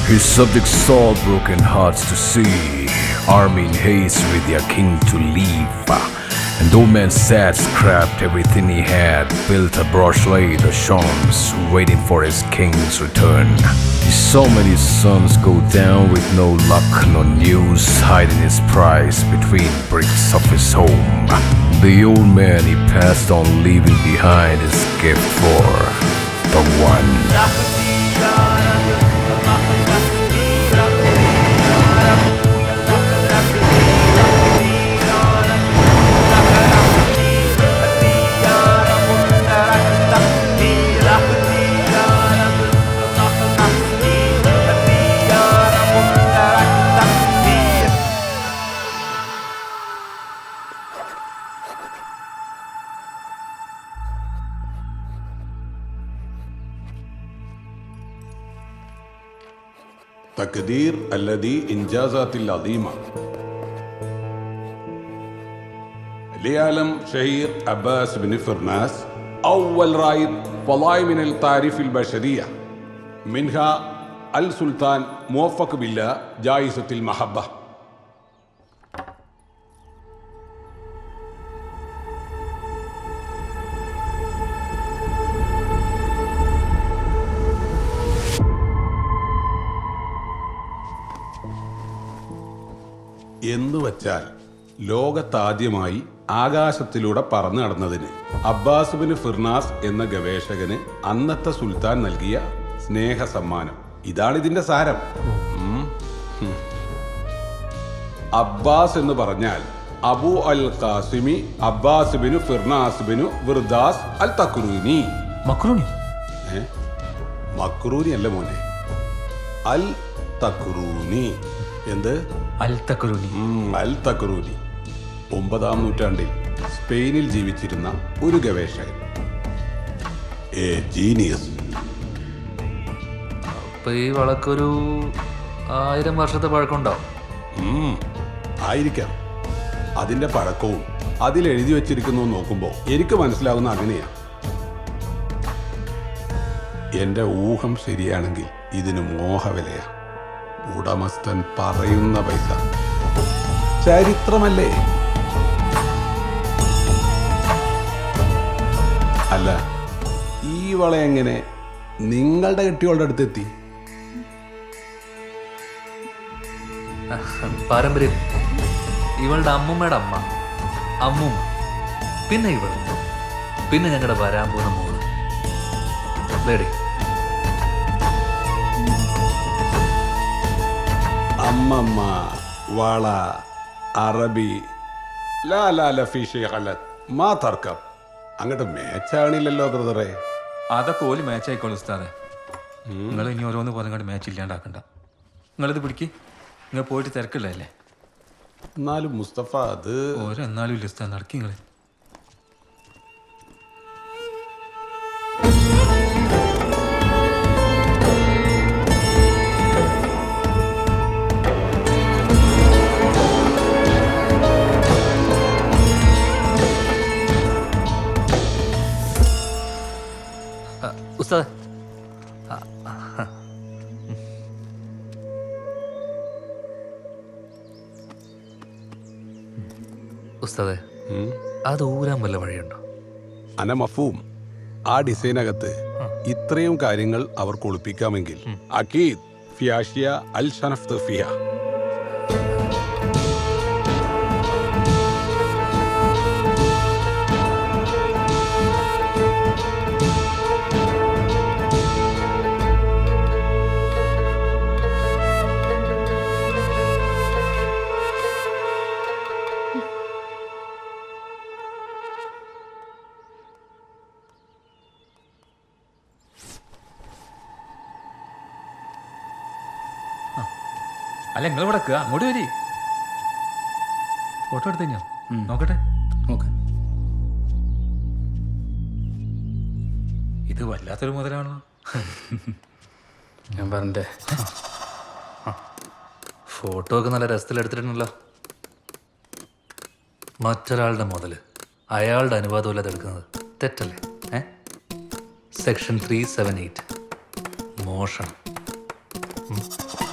His subjects all broken hearts to see, army in haste with their king to leave. And old man sad scrapped everything he had, built a broch-laid the shawms, waiting for his king's return. He saw many sons go down with no luck, no news, hiding his prize between bricks of his home. The old man he passed on, leaving behind his gift for the one. تقدير الذي إنجازات العظيمة ليعلم شهير عباس بن فرناس أول رائد فضائي من التعريف البشرية منها السلطان موفق بالله جائزة المحبة. എന്നുവച്ചാൽ ലോകത്താദ്യമായി ആകാശത്തിലൂടെ പറന്നു നടന്നതിന് Abbas bin ഫിർനാസ് എന്ന ഗവേഷകന് അന്നത്തെ സുൽത്താൻ നൽകിയ സ്നേഹ സമ്മാനം. ഇതാണ് ഇതിന്റെ സാരം. അബ്ബാസ് എന്ന് പറഞ്ഞാൽ അബു അൽ ഖാസിമി അബ്ബാസ് ബിനു ഫിർനാസ് ബിനു വിർദാസ് അൽ തക്രൂനി. മക്രൂനി അല്ല മോനെ, അൽ തക്രൂനി. എന്ത്? അൽ തക്രൂനി. അൽ തക്രൂനി 9-ാം നൂറ്റാണ്ടിൽ സ്പെയിനിൽ ജീവിച്ചിരുന്ന ഒരു ഗവേഷകൻ, എ ജീനിയസ്. അപ്പൊ ഈ വളക്കൊരു 1000 വർഷത്തെ പഴക്കമുണ്ടാവും. ആയിരിക്കാം. അതിന്റെ പഴക്കവും അതിലെഴുതി വെച്ചിരിക്കുന്നു നോക്കുമ്പോ എനിക്ക് മനസ്സിലാവുന്ന അങ്ങനെയാ. എന്റെ ഊഹം ശരിയാണെങ്കിൽ ഇതിന് മോഹവിലയാ. ഉടമസ്ഥൻ പറയുന്ന പൈസ. ചരിത്രമല്ലേ? അല്ല, ഈ വള എങ്ങനെ നിങ്ങളുടെ കെട്ടിയോളുടെ അടുത്തെത്തി? പാരമ്പര്യം. ഇവളുടെ അമ്മൂമ്മയുടെ അമ്മ, അമ്മൂമ്മ, പിന്നെ ഇവള്, പിന്നെ ഞങ്ങളുടെ വരാൻ പോകുന്ന മോള്. ലേഡി അമ്മമ്മ, വള, അറബി, ലാ ലാ ലഫീഷി ഖലത് മാ തർക്കം. അങ്ങോട്ട് മാച്ചാണില്ലല്ലോ ബ്രദറെ. അതൊക്കെ ഓല് മാച്ച് ആയിക്കോളൂ ഉസ്താദെ. നിങ്ങൾ ഇനി ഓരോന്ന് പറഞ്ഞങ്ങോട്ട് മാച്ച് ഇല്ലാണ്ടാക്കണ്ട. നിങ്ങളിത് പിടിക്ക്. നിങ്ങൾ പോയിട്ട് തിരക്കില്ലല്ലേ? എന്നാലും മുസ്തഫ അത് ഓരോ എന്നാലും ഇല്ല ഉസ്താദ്. നടക്കി നിങ്ങൾ. ഉസ്താദ്, ഉസ്താദെ, അത് ഊരാൻ വല്ല വഴിയുണ്ടോ? അനമഫൂം. ആ ഡിസൈനകത്ത് ഇത്രയും കാര്യങ്ങൾ അവർക്ക് ഒളിപ്പിക്കാമെങ്കിൽ അക്കീദ് ഫിയാഷിയ അൽ ഷനഫ് ഫിയ. അല്ല, നിങ്ങൾ ഇവിടെ അങ്ങോട്ട് വരി. ഫോട്ടോ എടുത്ത് കഴിഞ്ഞോ? നോക്കട്ടെ. ഇത് വല്ലാത്തൊരു മുതലാണല്ലോ. ഞാൻ പറഞ്ഞേ, ഫോട്ടോ ഒക്കെ നല്ല രസത്തിലെടുത്തിട്ടുണ്ടല്ലോ. മറ്റൊരാളുടെ മുതല് അയാളുടെ അനുവാദമില്ലാതെ എടുക്കുന്നത് തെറ്റല്ലേ? സെക്ഷൻ 378 മോഷണം. ഉം.